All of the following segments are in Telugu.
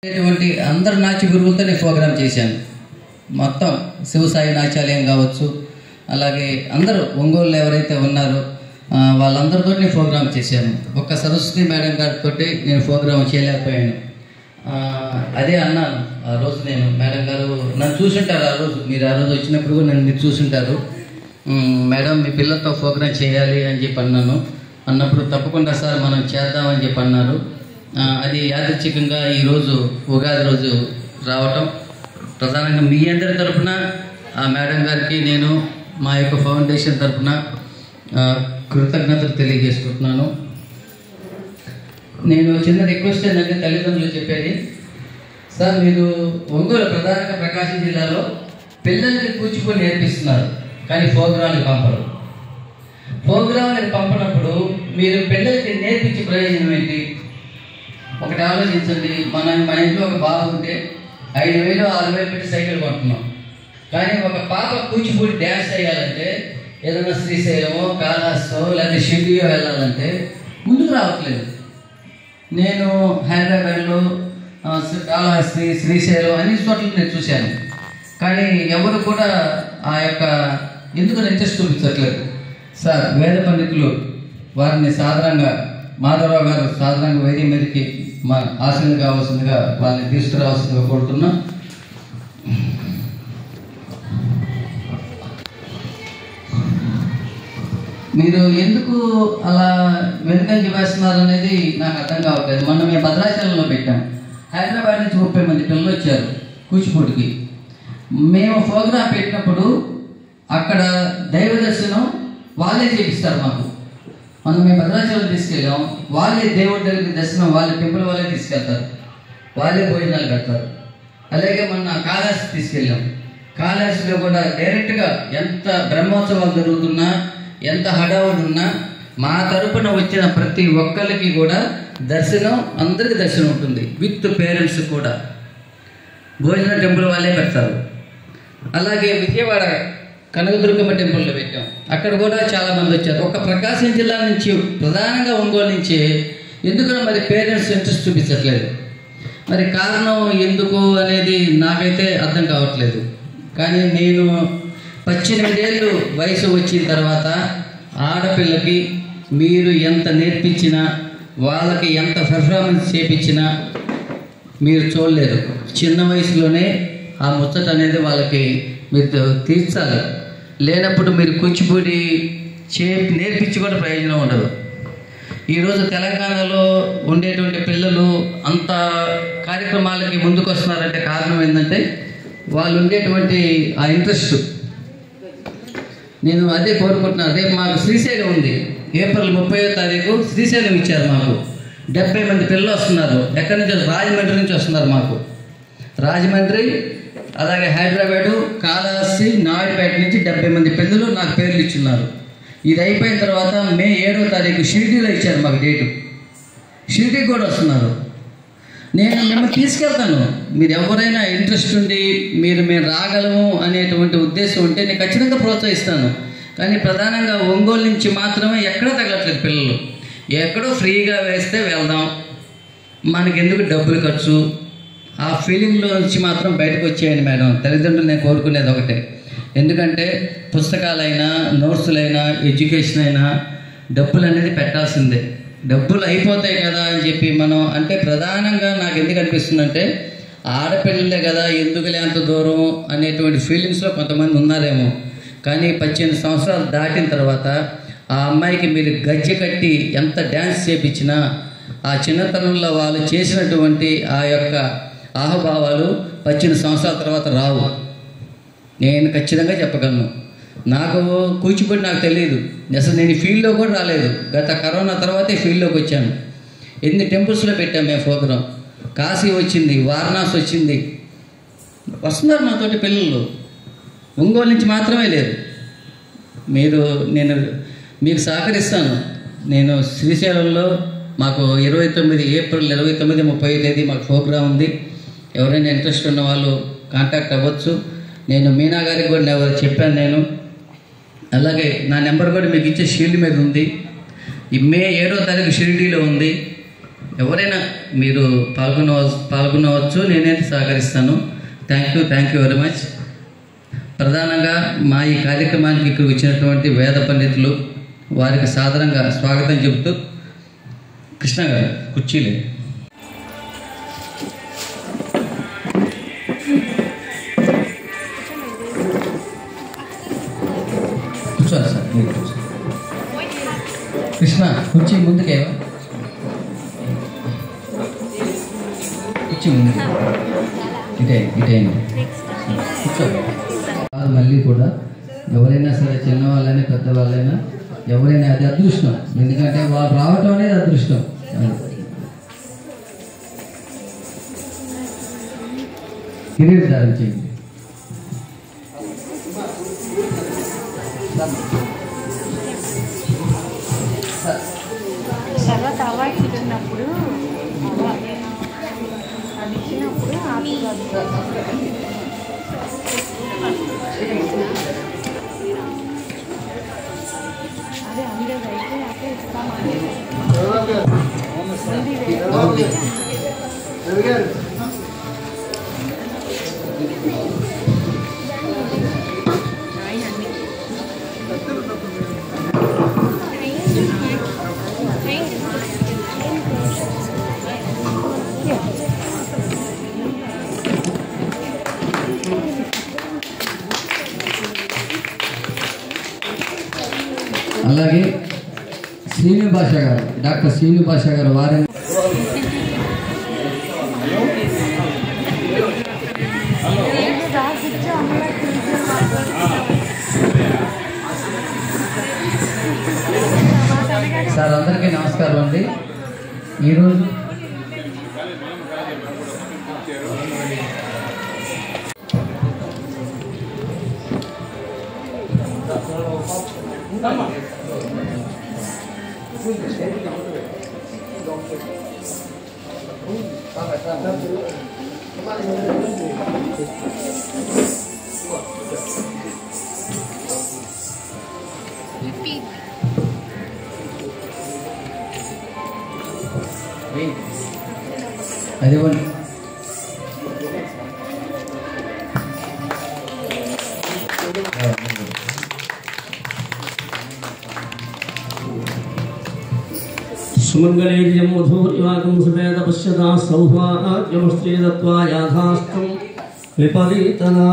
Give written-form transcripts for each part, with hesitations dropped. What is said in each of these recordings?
ఇటువంటి అందరు నాట్య గురువులతో నేను ప్రోగ్రామ్ చేశాను. మొత్తం శివసాయి నాట్యాలయం కావచ్చు, అలాగే అందరూ ఒంగోలులో ఎవరైతే ఉన్నారో వాళ్ళందరితో నేను ప్రోగ్రామ్ చేశాను. ఒక్క సరస్వతి మేడం గారితో నేను ప్రోగ్రామ్ చేయలేకపోయాను. అదే అన్నాను ఆ రోజు. నేను మేడం గారు నన్ను చూసుంటారు ఆ రోజు, మీరు ఆ రోజు వచ్చినప్పుడు కూడా నన్ను మీరు చూసుంటారు. మేడం మీ పిల్లలతో ప్రోగ్రామ్ చేయాలి అని చెప్పి అన్నాను. అన్నప్పుడు తప్పకుండా సార్ మనం చేద్దామని చెప్పి అన్నారు. అది యాదృచ్ఛికంగా ఈరోజు ఉగాది రోజు రావటం, ప్రధానంగా మీ అందరి తరఫున ఆ మేడం గారికి నేను మా యొక్క ఫౌండేషన్ తరఫున కృతజ్ఞతలు తెలియజేసుకుంటున్నాను. నేను చిన్న రిక్వెస్ట్ ఏంటంటే తల్లిదండ్రులు చెప్పేది, సార్ మీరు ఒంగోలు ప్రధానంగా ప్రకాశం జిల్లాలో పిల్లలకి కూచిపూడి నేర్పిస్తున్నారు, కానీ ప్రోగ్రాంలకు పంపరు. ప్రోగ్రాంలకు పంపనప్పుడు మీరు పిల్లలకి నేర్పించే ప్రయోజనం ఏంటి? ఒకటి ఆలోచించండి. మన ఇంట్లో ఒక బాబు ఉంటే 5,000 6,000 పెట్టి సైకిల్ కొంటున్నాం, కానీ ఒక పాప కూచిపూడి డ్యాన్స్ చేయాలంటే ఏదైనా శ్రీశైలమో కాళహస్తో లేదా షిరిడియో వెళ్ళాలంటే ముందుకు రావట్లేదు. నేను హైదరాబాద్లో కాళహస్తి, శ్రీశైలం అన్ని చోట్ల నేను చూశాను, కానీ ఎవరు కూడా ఆ యొక్క ఎందుకు ఇంట్రెస్ట్ చూపించట్లేదు. సార్ వేద పండితులు వారిని సాధారణంగా మాధవరావు గారు సాధారణంగా వేదిక మీదకి మా ఆశలు కావాల్సిందిగా వాళ్ళని తీసుకురావాల్సిందిగా కోరుతున్నాం. మీరు ఎందుకు అలా వెనుకంజ వేస్తున్నారు అనేది నాకు అర్థం కావట్లేదు. మొన్న మేము భద్రాచలంలో పెట్టాం, హైదరాబాద్ నుంచి 30 మంది పిల్లలు వచ్చారు కూచిపూడికి. మేము ప్రోగ్రాం పెట్టినప్పుడు అక్కడ దైవ దర్శనం వాళ్ళే చేపిస్తారు మాకు. మనం మేము భద్రాచలం తీసుకెళ్ళాం, వాళ్ళే దేవుడి దగ్గరికి దర్శనం వాళ్ళే టెంపుల్ వాళ్ళే తీసుకెళ్తారు, వాళ్ళే భోజనాలు పెడతారు. అలాగే మొన్న కాళహస్తి తీసుకెళ్ళాం, కాళహస్తిలో కూడా డైరెక్ట్గా ఎంత బ్రహ్మోత్సవాలు జరుగుతున్నా ఎంత హడావుడి ఉన్నా మా తరపున వచ్చిన ప్రతి ఒక్కరికి కూడా దర్శనం, అందరికీ దర్శనం ఉంటుంది. విత్ పేరెంట్స్ కూడా భోజనం టెంపుల్ వాళ్ళే పెడతారు. అలాగే విజయవాడ కనకదుర్గమ్మ టెంపుల్లో పెట్టాం, అక్కడ కూడా చాలామంది వచ్చారు. ఒక ప్రకాశం జిల్లా నుంచి ప్రధానంగా ఒంగోలు నుంచి ఎందుకని మరి పేరెంట్స్ ఇంట్రెస్ట్ చూపించట్లేదు? మరి కారణం ఎందుకు అనేది నాకైతే అర్థం కావట్లేదు. కానీ నేను 18 ఏళ్ళు వయసు వచ్చిన తర్వాత ఆడపిల్లకి మీరు ఎంత నేర్పించినా, వాళ్ళకి ఎంత పెర్ఫార్మెన్స్ చేయించినా మీరు చూడలేరు. చిన్న వయసులోనే ఆ ముచ్చట అనేది వాళ్ళకి మీరు తీర్చాలి. లేనప్పుడు మీరు కూచిపూడి నేర్పించి కూడా ప్రయోజనం ఉండదు. ఈరోజు తెలంగాణలో ఉండేటువంటి పిల్లలు అంత కార్యక్రమాలకి ముందుకు వస్తున్నారంటే కారణం ఏంటంటే వాళ్ళు ఉండేటువంటి ఆ ఇంట్రెస్ట్. నేను అదే కోరుకుంటున్నాను. రేపు మాకు శ్రీశైలం ఉంది, ఏప్రిల్ 30వ తారీఖు శ్రీశైలం ఇచ్చారు మాకు. 70 మంది పిల్లలు వస్తున్నారు. ఎక్కడి నుంచి? రాజమండ్రి నుంచి వస్తున్నారు మాకు. రాజమండ్రి, అలాగే హైదరాబాదు, కాళహస్తి, నాయుడుపేట నుంచి 70 మంది పిల్లలు నాకు పేర్లు ఇచ్చున్నారు. ఇది అయిపోయిన తర్వాత మే 7వ తారీఖు షిరిడీలో ఇచ్చారు మాకు డేటు. షిరిడీకి కూడా వస్తున్నారు. నేను మిమ్మల్ని తీసుకెళ్తాను. మీరు ఎవరైనా ఇంట్రెస్ట్ ఉండి మేము రాగలము అనేటువంటి ఉద్దేశం ఉంటే నేను ఖచ్చితంగా ప్రోత్సహిస్తాను. కానీ ప్రధానంగా ఒంగోలు నుంచి మాత్రమే ఎక్కడా తగ్గట్లేదు పిల్లలు. ఎక్కడో ఫ్రీగా వేస్తే వెళ్దాం, మనకెందుకు డబ్బులు ఖర్చు, ఆ ఫీలింగ్లో నుంచి మాత్రం బయటకు వచ్చేయండి మేడం. తల్లిదండ్రులు నేను కోరుకునేది ఒకటే. ఎందుకంటే పుస్తకాలైనా, నోట్సులైనా, ఎడ్యుకేషన్ అయినా డబ్బులు అనేది పెట్టాల్సిందే. డబ్బులు అయిపోతాయి కదా అని చెప్పి మనం అంటే ప్రధానంగా నాకు ఎందుకు అనిపిస్తుందంటే ఆడపిల్లలే కదా ఎందుకులే అంత దూరం అనేటువంటి ఫీలింగ్స్లో కొంతమంది ఉన్నారేమో. కానీ 18 సంవత్సరాలు దాటిన తర్వాత ఆ అమ్మాయికి మీరు గజ్జె కట్టి ఎంత డ్యాన్స్ చేపించినా ఆ చిన్నతనంలో వాళ్ళు చేసినటువంటి ఆ యొక్క ఆహభావాలు 18 సంవత్సరాల తర్వాత రావు. నేను ఖచ్చితంగా చెప్పగలను. నాకు కూచిపూడి నాకు తెలియదు, అసలు నేను ఈ ఫీల్డ్లో కూడా రాలేదు. గత కరోనా తర్వాతే ఫీల్డ్లోకి వచ్చాను. ఎన్ని టెంపుల్స్లో పెట్టాము మేము ప్రోగ్రాం. కాశీ వచ్చింది, వారణాసి వచ్చింది, వస్తున్నారు నాతోటి పిల్లలు. ఒంగోలు నుంచి మాత్రమే లేదు. నేను మీకు సహకరిస్తాను. నేను శ్రీశైలంలో మాకు ఏప్రిల్ 29, 30 తేదీ మాకు ప్రోగ్రాం ఉంది. ఎవరైనా ఇంట్రెస్ట్ ఉన్న వాళ్ళు కాంటాక్ట్ అవ్వచ్చు. నేను మీనా గారికి కూడా చెప్పాను నేను. అలాగే నా నెంబర్ కూడా మీకు ఇచ్చే షీల్డ్ మీద ఉంది. ఈ మే 7వ తారీఖు షిరిడీలో ఉంది. ఎవరైనా మీరు పాల్గొనవచ్చు, నేనైతే సహకరిస్తాను. Thank you very much. ప్రధానంగా మా ఈ కార్యక్రమానికి ఇక్కడ వచ్చినటువంటి వేద పండితులు వారికి సాధారణంగా స్వాగతం చెబుతూ కృష్ణ గారు కుర్చీలే కూర్చోవాలి సార్, మీరు కూర్చోండి. కృష్ణ కుర్చీ ముందుకేవా, కుర్చీ ముందుకే, ఇటే కూర్చోండి. మళ్ళీ కూడా ఎవరైనా సరే, చిన్నవాళ్ళైనా పెద్దవాళ్ళైనా ఎవరైనా అది అదృష్టం, ఎందుకంటే వాళ్ళు రావటం అనేది అదృష్టం. కిరీటధారణ చేయండి. తర్వాత అవార్డు ఇచ్చినప్పుడు అది ఇచ్చినప్పుడు అదే అందరూ అయితే అదే ఇస్తామని అలాగే శ్రీను భాష గారు, డాక్టర్ శ్రీను భాష గారు వారిని సార్ అందరికీ నమస్కారం అండి. ఈరోజు అదివ్వండి. सुमंगलेर्यं मधुर्यवाकं समेत पश्यता सौभाग्यमस्त्रे दत्वा याथास्तं विपरीतना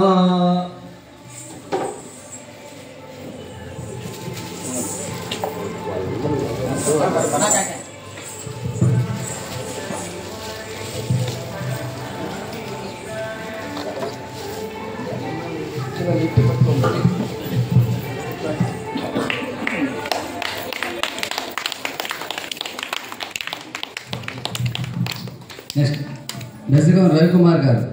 నెక్స్ట్ దర్శకం రవికుమార్ గారు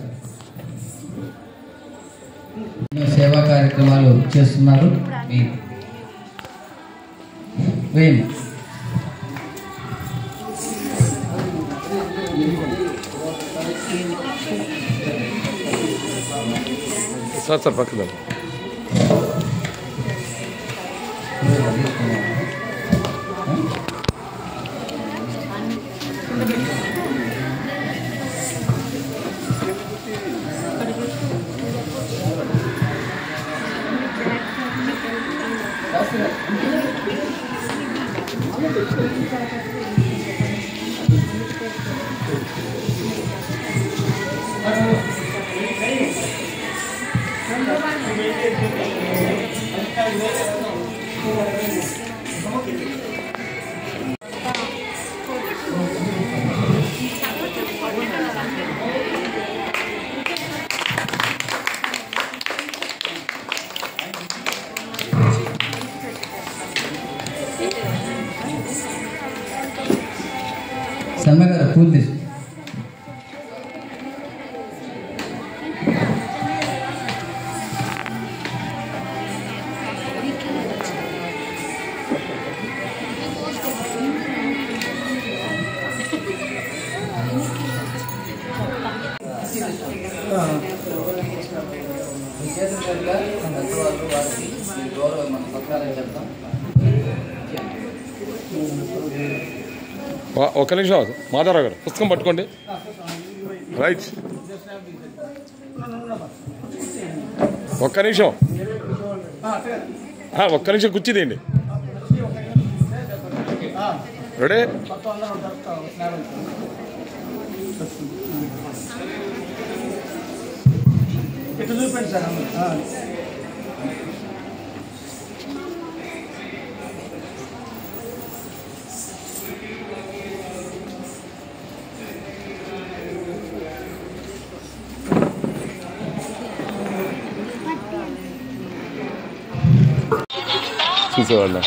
సేవా కార్యక్రమాలు చేస్తున్నారు. సార్ పక్కన శర్మ గారు పూలు తీసు. గౌరవం మన సత్కారం చేద్దాం. ఒక్క నిమిషం మాధవరావు గారు పుస్తకం పట్టుకోండి. రైట్, ఒక్క నిమిషం కుర్చీ తీయండి. రెడీ? చూపండి సార్. చూసేవాళ్ళ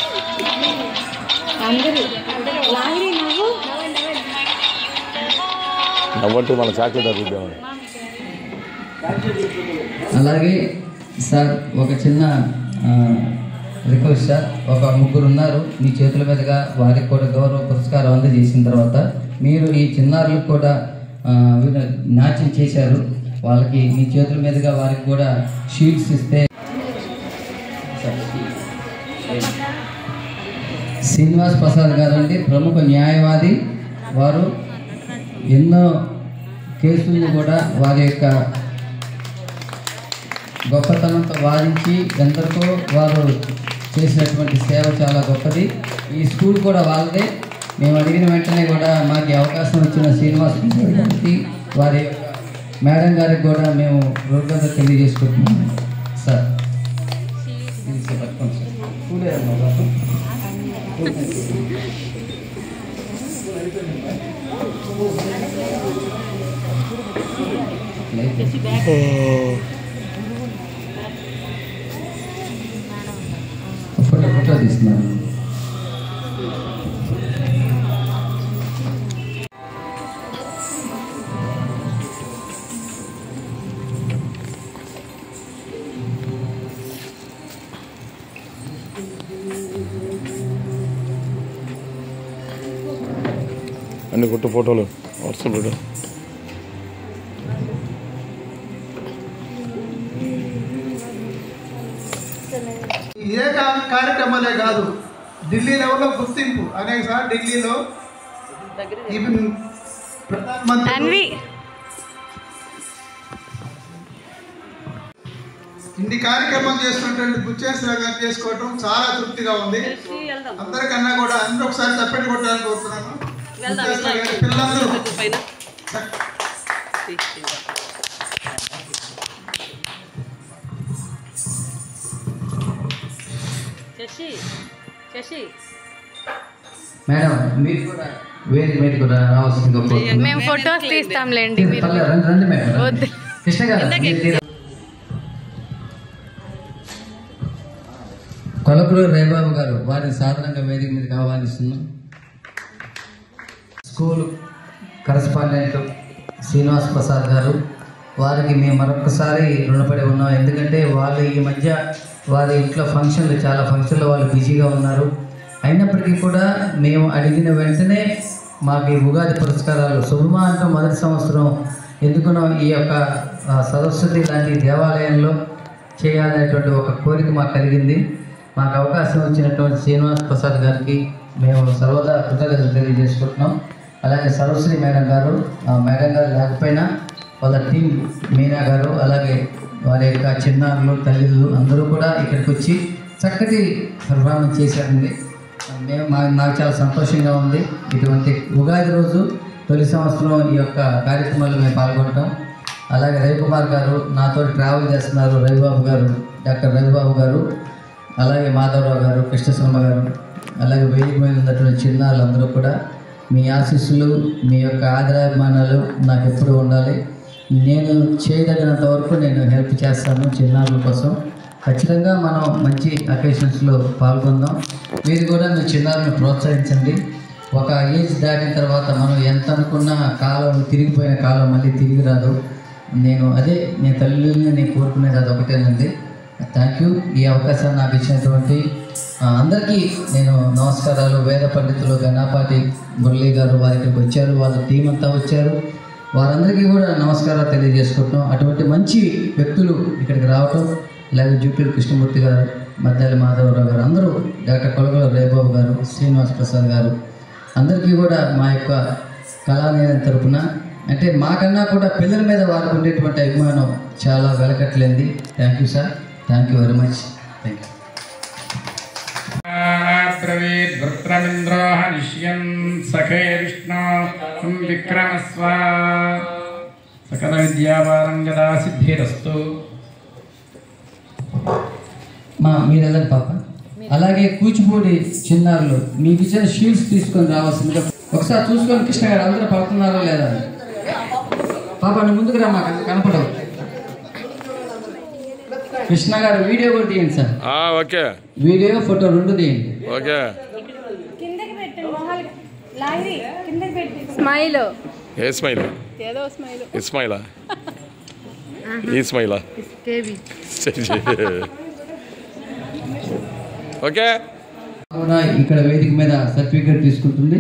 నవ్వంటూ మన చాక్లెట్ అడుగుతామని. అలాగే సార్ ఒక చిన్న రిక్వెస్ట్ సార్, ఒక ముగ్గురు ఉన్నారు మీ చేతుల మీదుగా వారికి కూడా గౌరవ పురస్కారం అందజేసిన తర్వాత మీరు ఈ చిన్నారులకు కూడా నాట్యం చేశారు, వాళ్ళకి మీ చేతుల మీదుగా వారికి కూడా షీట్స్ ఇస్తే. శ్రీనివాస్ ప్రసాద్ గారు అండి, ప్రముఖ న్యాయవాది. వారు ఎన్నో కేసులను కూడా వారి యొక్క గొప్పతనంతో వాదించి ఎందరికో వారు చేసినటువంటి సేవ చాలా గొప్పది. ఈ స్కూల్ కూడా వాళ్ళదే. మేము అడిగిన వెంటనే కూడా మాకు అవకాశం ఇచ్చిన శ్రీనివాస్ ప్రసాద్ గారికి, వారి మేడం గారికి కూడా మేము కృతజ్ఞత తెలియజేసుకుంటున్నాము సార్. పట్టుకోండి సార్. స్కూలే ఫోటో తీస్తున్నాను. అన్ని కొట్టు ఫోటోలు వాట్సాప్ పెట్టు. ఏ కార్యక్రమాలే కాదు, ఢిల్లీ లెవెల్లో గుర్తింపు అనేకసారి ఢిల్లీలో ఈవెన్ ప్రధానమంత్రి ఇన్ని కార్యక్రమాలు చేస్తున్నటువంటి బుచ్చేశ్వర గారు చేసుకోవటం చాలా తృప్తిగా ఉంది. అందరికన్నా కూడా అందరూ ఒకసారి చప్పటి కొట్టాలని కోరుతున్నాను. పిల్లలందరూ మేడం మీరు కూడా వేరే మీద కూడా రావాల్సిందిగా మేము ఫొటోస్ తీస్తాంలేండి. రండి మేడం. కృష్ణ గారు కొలకూరు రేబాబు గారు వారిని సాధారణంగా వేదిక మీదకి ఆహ్వానిస్తున్నాం. స్కూల్ కరస్పాండెంట్ శ్రీనివాస్ ప్రసాద్ గారు, వారికి మేము మరొకసారి రుణపడి ఉన్నాం. ఎందుకంటే వాళ్ళు ఈ మధ్య వారి ఇంట్లో ఫంక్షన్లు, చాలా ఫంక్షన్లు వాళ్ళు బిజీగా ఉన్నారు. అయినప్పటికీ కూడా మేము అడిగిన వెంటనే మాకు ఈ ఉగాది పురస్కారాలు శుభమా అంటూ మొదటి సంవత్సరం ఎందుకునో ఈ యొక్క సరస్వతి లాంటి దేవాలయంలో చేయాలనేటువంటి ఒక కోరిక మాకు కలిగింది. మాకు అవకాశం ఇచ్చినటువంటి శ్రీనివాస్ ప్రసాద్ గారికి మేము సర్వదా కృతజ్ఞతలు తెలియజేసుకుంటున్నాం. అలాగే సరస్వతి మేడం గారు, మేడం గారు లేకపోయినా వాళ్ళ టీం మీనా గారు, అలాగే వారి యొక్క చిన్నారులు, తల్లిదండ్రులు అందరూ కూడా ఇక్కడికి వచ్చి చక్కటి పర్ఫార్మెన్స్ చేశారండి. నాకు చాలా సంతోషంగా ఉంది. ఇటువంటి ఉగాది రోజు తొలి సంవత్సరం ఈ యొక్క కార్యక్రమాల్లో మేము పాల్గొంటాం. అలాగే రవికుమార్ గారు నాతో ట్రావెల్ చేస్తున్నారు, రవిబాబు గారు, డాక్టర్ రవిబాబు గారు, అలాగే మాధవరావు గారు, కృష్ణశర్మ గారు, అలాగే వేదిక మీద ఉన్నటువంటి చిన్నారులు అందరూ కూడా మీ ఆశీస్సులు, మీ యొక్క ఆదరాభిమానాలు నాకు ఎప్పుడూ ఉండాలి. నేను చేయదగినంత వరకు నేను హెల్ప్ చేస్తాను చిన్నారుల కోసం. ఖచ్చితంగా మనం మంచి అకేషన్స్లో పాల్గొందాం. మీరు కూడా మీ చిన్నారులను ప్రోత్సహించండి. ఒక ఏజ్ దాటిన తర్వాత మనం ఎంత అనుకున్న కాలం, తిరిగిపోయిన కాలం మళ్ళీ తిరిగి రాదు. నేను తల్లిని నేను కోరుకునేది అదొకటేనండి. Thank you. ఈ అవకాశాన్ని నాకు ఇచ్చినటువంటి అందరికీ నేను నమస్కారాలు. వేద పండితులు గణపాటి మురళీ గారు వారి ఇక్కడికి వచ్చారు, వాళ్ళ టీం అంతా వచ్చారు. వారందరికీ కూడా నమస్కారాలు తెలియజేసుకుంటున్నాం. అటువంటి మంచి వ్యక్తులు ఇక్కడికి రావటం, అలాగే జూపూరి కృష్ణమూర్తి గారు, మద్దాలి మాధవరావు గారు, అందరూ డాక్టర్ కొలకూరు రేబాబు గారు, శ్రీనివాస్ ప్రసాద్ గారు, అందరికీ కూడా మా యొక్క కళానిలయం తరపున అంటే మాకన్నా కూడా పిల్లల మీద వారికి ఉండేటువంటి అభిమానం చాలా వెలకట్లేంది. Thank you sir, thank you very much. Thank you. వృత్రమింద్రోహనిష్యం సఖే విష్ణు విక్రమస్వ సకల విద్యాపారం యదా సిద్ధిరస్తు. మీరు వెళ్ళండి పాప. అలాగే కూచిపూడి చిన్నారులు మీకు ఇచ్చిన షీల్డ్స్ తీసుకొని రావాల్సిందిగా ఒకసారి చూసుకొని కృష్ణ గారు అందరూ పడుతున్నారో లేదా. పాప నువ్వు ముందుకు రా, మాకు కనపడవు. కృష్ణ గారు వీడియో కూడా తీయండి సార్. ఓకే, వీడియో ఫోటో రెండు తీయండి. ఓకే. Smile a smile? ఏదో స్మైల్. ఇస్మైలా? ఈ స్మైలా? ఓకే. ఇక్కడ వేదిక మీద సర్టిఫికేట్ తీసుకుంటుంది.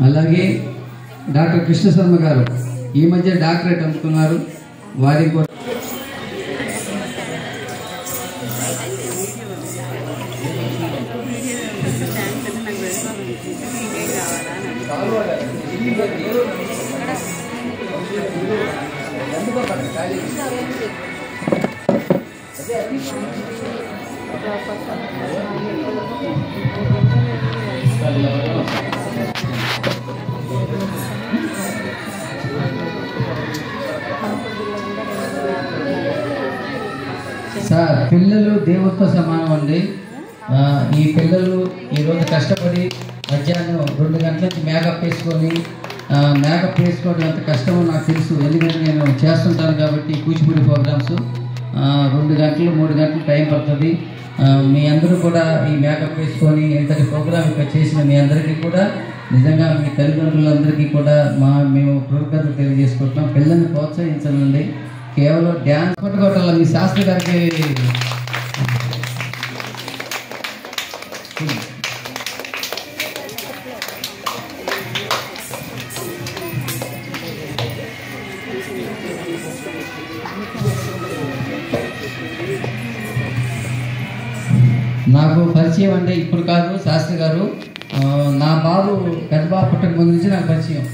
అలాగే డాక్టర్ కృష్ణ శర్మ గారు ఈ మధ్య డాక్టరేట్ అందుకున్నారు. వారికి కూడా సార్ పిల్లలు దేవుడితో సమానం అండి. ఈ పిల్లలు ఈరోజు కష్టపడి మధ్యాహ్నం 2 గంటల నుంచి మేకప్ వేసుకోవడం అంత కష్టమో నాకు తెలుసు. ఎందుకంటే నేను చేస్తుంటాను కాబట్టి కూచిపూడి ప్రోగ్రామ్స్ 2 గంటలు 3 గంటలు టైం పడుతుంది. మీ అందరూ కూడా ఈ మేకప్ వేసుకొని ఇంతటి ప్రోగ్రామ్ ఇక్కడ చేసిన మీ అందరికీ కూడా నిజంగా మీ తల్లిదండ్రులందరికీ కూడా మేము కృతజ్ఞతలు తెలియజేసుకుంటున్నాం. పిల్లల్ని ప్రోత్సహించాలండి. కేవలం డ్యాన్స్ పట్టుకోవటం మీ శాస్త్రి గారికి నాకు పరిచయం అంటే ఇప్పుడు కాదు శాస్త్రి గారు. నా బాబు పెద్ద బాబు పుట్టక ముందు నుంచి నాకు పరిచయం.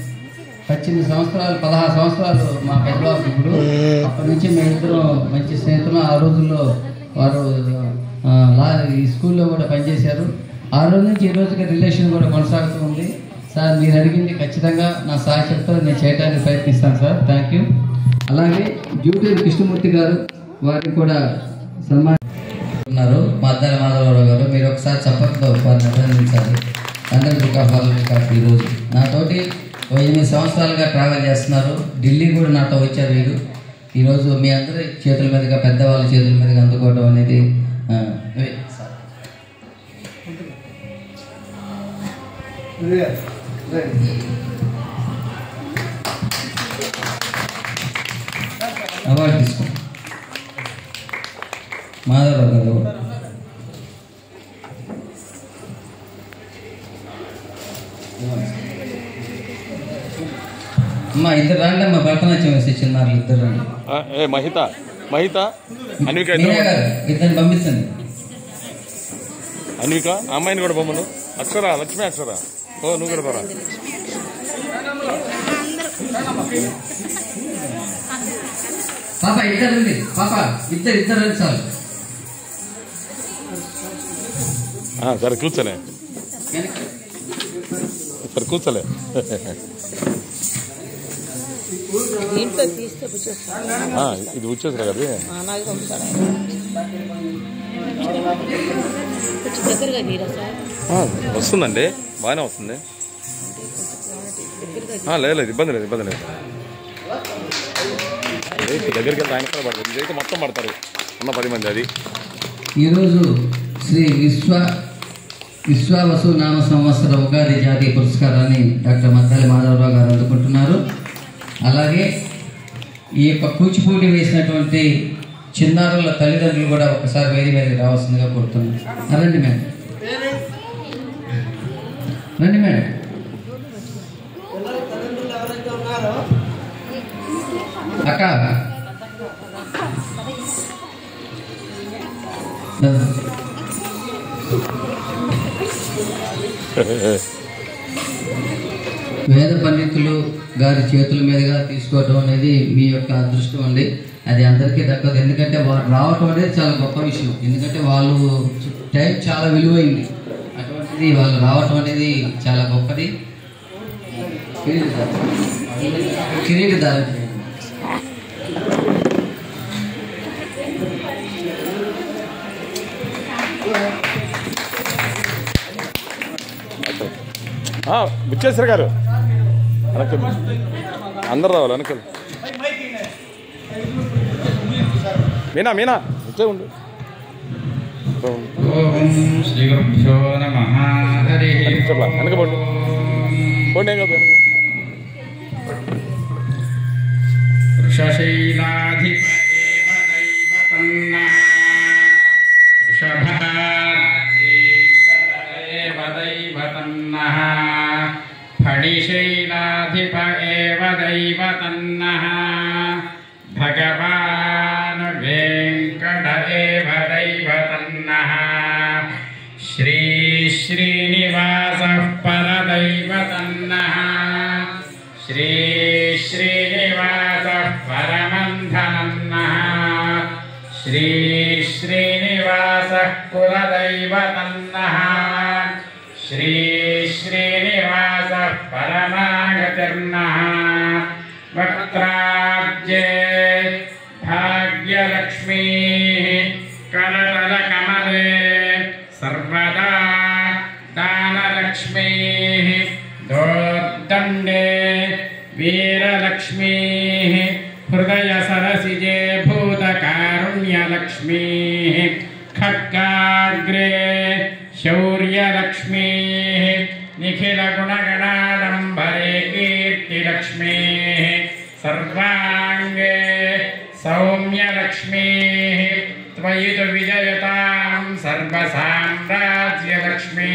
18 సంవత్సరాలు 16 సంవత్సరాలు మా పెద్ద బాబు ఇప్పుడు. అప్పటి నుంచి మేమిద్దరం మంచి స్నేహితులు. ఆ రోజుల్లో వారు ఈ స్కూల్లో కూడా పనిచేశారు. ఆ రోజు నుంచి ఈ రోజుకి రిలేషన్ కూడా కొనసాగుతూ ఉంది. సార్ మీరు అడిగింది ఖచ్చితంగా నా సాక్షితో నేను చేయడానికి ప్రయత్నిస్తాను సార్. Thank you. అలాగే డ్యూటీ కృష్ణమూర్తి గారు వారికి కూడా సన్మానిస్తున్నారు. మా అద్దాల మాధవరావు గారు మీరు ఒకసారి చప్పట్తో వారిని అభినందించాలి. అందరి దుఃఖాలు ఈరోజు నాతోటి 8 సంవత్సరాలుగా ట్రావెల్ చేస్తున్నారు. ఢిల్లీ కూడా నాతో వచ్చారు వీరు. ఈరోజు మీ అందరి చేతుల మీదుగా పెద్దవాళ్ళ చేతుల మీదుగా అందుకోవడం అనేది అవార్డు తీసుకోండి. మాధవరావు గారు అమ్మా ఇద్దరు రండి అమ్మా. భరతనాట్యం వేసి చిన్నారు ఇద్దరు రండి. మహిత అన్విక ఇద్దరిని పంపించండి. అన్విక అమ్మాయిని కూడా బొమ్మను అక్షరా లక్ష్మి అక్షరా నువ్వు కూడా పరా. పాప ఇద్దరు పాప ఇద్దరు చాలు. సరే కూర్చోలే ఇది వచ్చేసరా కదా వస్తుందండి, బాగానే వస్తుంది. లేదు ఇబ్బంది లేదు దగ్గరికి వెళ్తే ఆయన కూడా పడతారు. ఇదైతే మొత్తం పడతారు ఉన్న 10 మంది. అది ఈరోజు శ్రీ విశ్వావసు నామ సంవత్సర ఉగాది జాతీయ పురస్కారాన్ని డాక్టర్ మద్దాలి మాధవరావు గారు అందుకుంటున్నారు. అలాగే ఈ యొక్క కూచిపూడి వేసినటువంటి చిన్నారుల తల్లిదండ్రులు కూడా ఒకసారి వేది మీదకి రావాల్సిందిగా కోరుతున్నాను. రండి మేడం, రండి మేడం. అక్క వేద పండితులు గారి చేతుల మీదుగా తీసుకోవటం అనేది మీ యొక్క అదృష్టం అండి. అది అందరికీ దక్కదు. ఎందుకంటే వారు రావటం అనేది చాలా గొప్ప విషయం. ఎందుకంటే వాళ్ళు టైం చాలా విలువైంది. అటువంటిది వాళ్ళు రావటం అనేది చాలా గొప్పది. కిరీటదారు బుచ్చేశ్వర గారు వెనక్కి అందరు రావాలి. వెనక్కి మీనా మీనా వచ్చే ఉండు. ఓం శ్రీ గురుభ్యో నమః. హరి వెనక పండు పండు ఏం కాదు. వృషశైలాధిప దైవతన్నః ఫణిశైలాధిప ఏవ దైవతన్నః భగవాన్ వెంకట ఏవ దైవతన్నః శ్రీ శ్రీనివాసః పరదైవతన్నః శ్రీ శ్రీనివాసః పరమంధనన్నః శ్రీ శ్రీనివాసః కులదైవతన్నః శ్రీ శ్రీనివాసః పరమాగతిర్నః వక్త్రాబ్జే భాగ్యలక్ష్మీ కరతలకమలే సర్వదా దానలక్ష్మీ దోర్దండే వీరలక్ష్మీ హృదయ సరసిజే భూతకారుణ్యలక్ష్మీ ఖడ్గాగ్రే శౌర్యలక్ష్మీ నిఖిలగుణగణాడంబరే కీర్తిలక్ష్మీ సర్వాంగే సౌమ్యలక్ష్మీ త్వయి తు విజయతాం సర్వసామ్రాజ్యలక్ష్మీ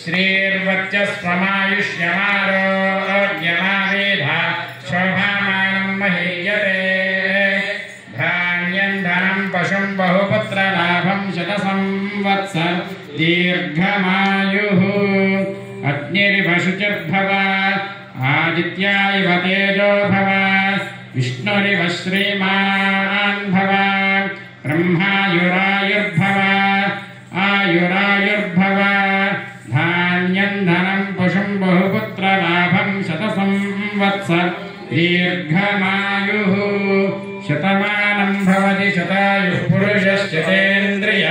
శ్రీర్వర్చస్వమాయుష్యమారోగ్యమావేధ శోభామానం మహీయతే ధాన్యం ధనం పశుం బహుపుత్రలాభం శతసంవత్సర దీర్ఘమాయుః అగ్నిరివ శుచిర్భవ ఆదిత్యాయివ తేజో భవ విష్ణురివ శ్రీమాన్ భవ బ్రహ్మాయురాయుర్భవ ఆయురాయుర్భవ ధాన్యం ధనం పశుం బహుపుత్రలాభం శతసంవత్సర దీర్ఘమాయుః శతమానం భవతి శతాయుః పురుషశ్చతేంద్రియ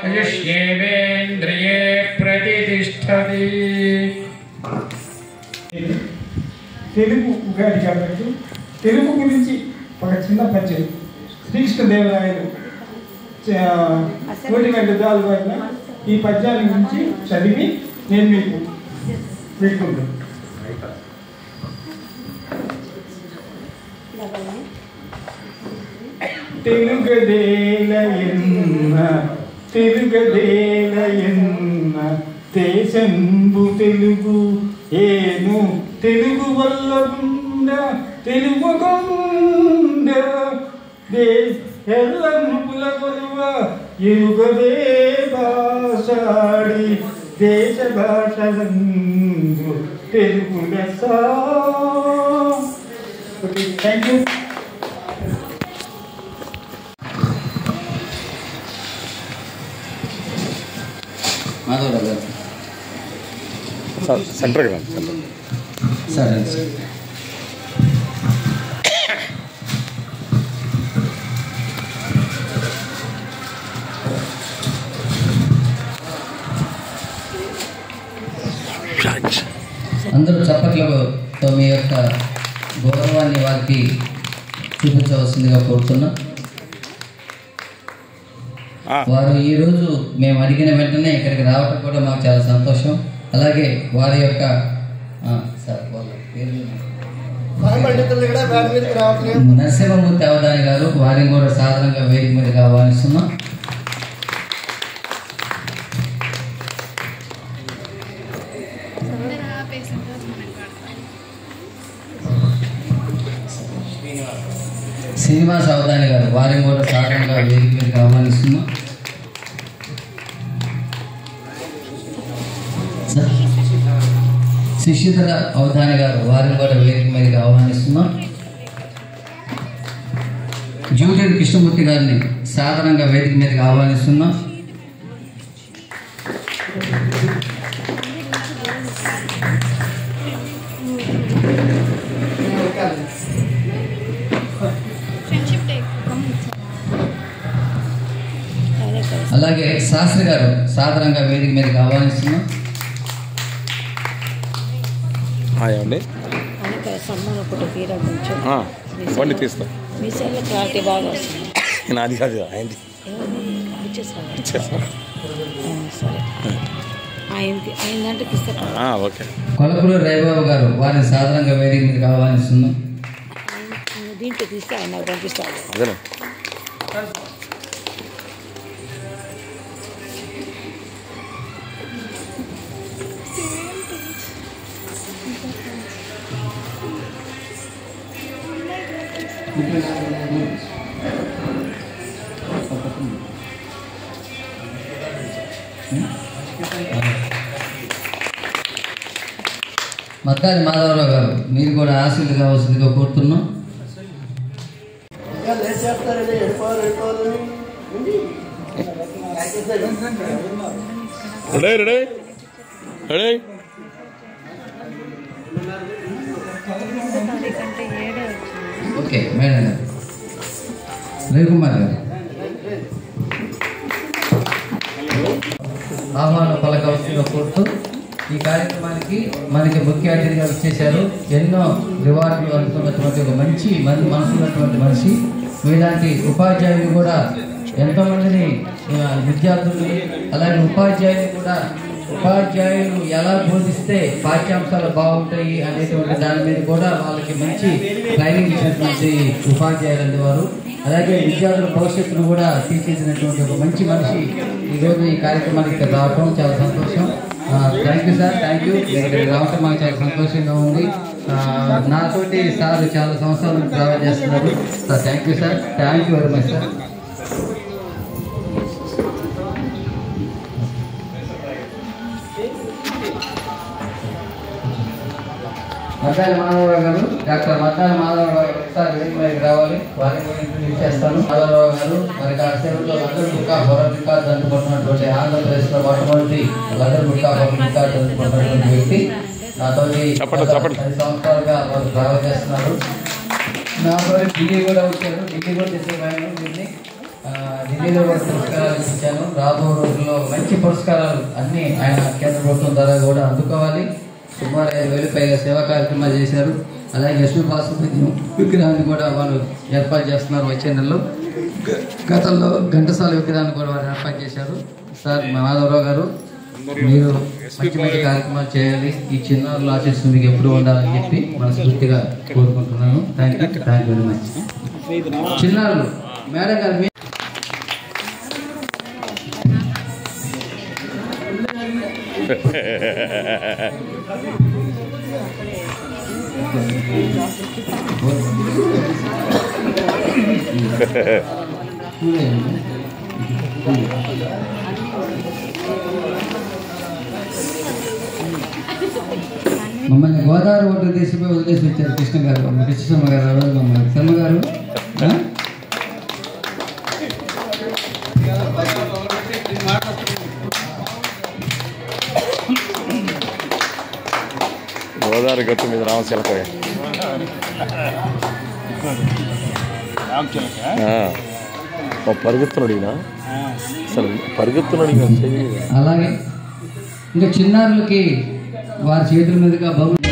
ఆయుష్యేవేంద్రియే ప్రతిష్టతి. తెలుగు ఉగాది కాబట్టి తెలుగు గురించి ఒక చిన్న పద్యం శ్రీకృష్ణదేవరాయలు 100 యుద్ధాలు అయిన ఈ పద్యాన్ని గురించి చదివి నేను మీకు పెట్టుకుంటాను. తెలుగదేలయన్న దేశంబు తెలుగు ఏను తెలుగు వల్ల తెలుగుగొండ ఎల్లముల కొలువ ఎరుగదే భాషాడి దేశ భాషలందు తెలుగు లెస్స. Thank you. మాధవరావు గారు సెంటర్ కదా సెంటర్. సరే సార్. అందరూ చప్పట్లతో మీ యొక్క గౌరవాన్ని వారికి చూపించవలసిందిగా కోరుతున్నా. వారు ఈరోజు మేము అడిగిన వెంటనే ఇక్కడికి రావటం కూడా మాకు చాలా సంతోషం. అలాగే వారి యొక్క సార్ వాళ్ళ పేరు నరసింహమూర్తి అవధాని గారు వారిని కూడా సాధారణంగా వేదిక మీదగా ఆహ్వానిస్తున్నాం. శ్రీనివాస్ అవధాని గారు వారిని కూడా సాధారణంగా వేదిక మీదకి ఆహ్వానిస్తున్నాం. శశిధర అవధాని గారు వారిని కూడా వేదిక మీదకి ఆహ్వానిస్తున్నాం. జూటెడ్ కృష్ణమూర్తి గారిని సాధారణంగా వేదిక మీదకి ఆహ్వానిస్తున్నాం. అలాగే శాస్త్రి గారు సాధారణంగా వేదిక మీదకి ఆహ్వానిస్తున్నాం. బండి తీస్తా నాది కాదు ఆయనది. ఓకే. కొలకూరు రైబాబు గారు వారిని సాధారణంగా వేదిక మీదకి ఆహ్వానిస్తున్నాం. దీంట్లో తీస్తే ఆయన పంపిస్తాడు. అదే మద్దాలి మాధవరావు గారు మీరు కూడా ఆశీర్లు కావాల్సిందిగా కోరుతున్నాం. ఓకే మేడం గారు, రవికుమార్ గారు ఆహ్వానం పలకవలసిందిగా కోరుతూ ఈ కార్యక్రమానికి మనకి ముఖ్య అతిథిగా వచ్చేశారు. ఎన్నో రివార్డులు అందుకున్నటువంటి ఒక మంచి మనసు ఉన్నటువంటి మనిషి. మీలాంటి ఉపాధ్యాయులు కూడా ఎంతోమందిని విద్యార్థుల్ని అలాగే ఉపాధ్యాయులు ఎలా బోధిస్తే పాఠ్యాంశాలు బాగుంటాయి అనేటువంటి దాని మీద కూడా వాళ్ళకి మంచి ట్రైనింగ్ ఇచ్చినటువంటి ఉపాధ్యాయులు అనేవారు. అలాగే విద్యార్థుల భవిష్యత్తును కూడా తీర్చిదిద్దినటువంటి ఒక మంచి మనిషి ఈరోజు ఈ కార్యక్రమానికి రావటం చాలా సంతోషం. Thank you sir, thank you. ఇక్కడికి రావటం మాకు చాలా సంతోషంగా ఉంది. నాతోటి సార్ చాలా సంవత్సరాల నుంచి ట్రావెల్ చేస్తున్నారు sir. Thank you sir, thank you very much sir. Maddali Madhavarao గారు, డాక్టర్ మద్దాలి మాధవరావు గారు ఒకసారి వేదిక మీదకి రావాలి. వారిని కూడా ఇంట్రడ్యూస్ చేస్తాను. మాధవరావు గారు మనకి ఆ సేవలో London book of world record అందుకుంటున్నటువంటి ఆంధ్రప్రదేశ్లో మొట్టమొదటి London book of world record అందుకుంటున్నటువంటి వ్యక్తి. నాతో 10 సంవత్సరాలుగా వాళ్ళు ట్రావెల్ చేస్తున్నారు. నాతో ఢిల్లీ కూడా వచ్చారు. ఢిల్లీ కూడా చేసేవాళ్ళు దీన్ని. ఢిల్లీలో కూడా పురస్కారాలు ఇచ్చాను. రాబో రోజుల్లో మంచి పురస్కారాలు అన్నీ ఆయన కేంద్ర ప్రభుత్వం ద్వారా కూడా అందుకోవాలి. సుమారు 5,000 పైగా సేవా కార్యక్రమాలు చేశారు. అలాగే యశ్వ బాసుపత్యం విగ్రహాన్ని కూడా వాళ్ళు ఏర్పాటు చేస్తున్నారు. వచ్చే నెలలో గతంలో ఘంటసాల విగ్రహాన్ని కూడా వారు ఏర్పాటు చేశారు. సార్ మాధవరావు గారు, మీరు మంచి మంచి కార్యక్రమాలు చేయాలి. ఈ చిన్నారుల ఆశీస్సులు మీకు ఎప్పుడు ఉండాలని చెప్పి మనస్ఫూర్తిగా కోరుకుంటున్నాను. Thank you very much. చిన్నారులు మేడం గారు మమ్మల్ని గోదావరి ఒడ్డు తీసిపోయి వదిలేసి వచ్చారు కృష్ణ గారు, కృష్ణమ్మ గారు. ఆ రోజు మమ్మల్ని శర్మ గారు గోదావరి గట్టు మీద రామచిలక పరుగుతున్నాడు ఈయన, అసలు పరుగుతున్నాడు. అలాగే ఇంకా చిన్నారులకి వారి చేతుల మీదుగా బహుమతి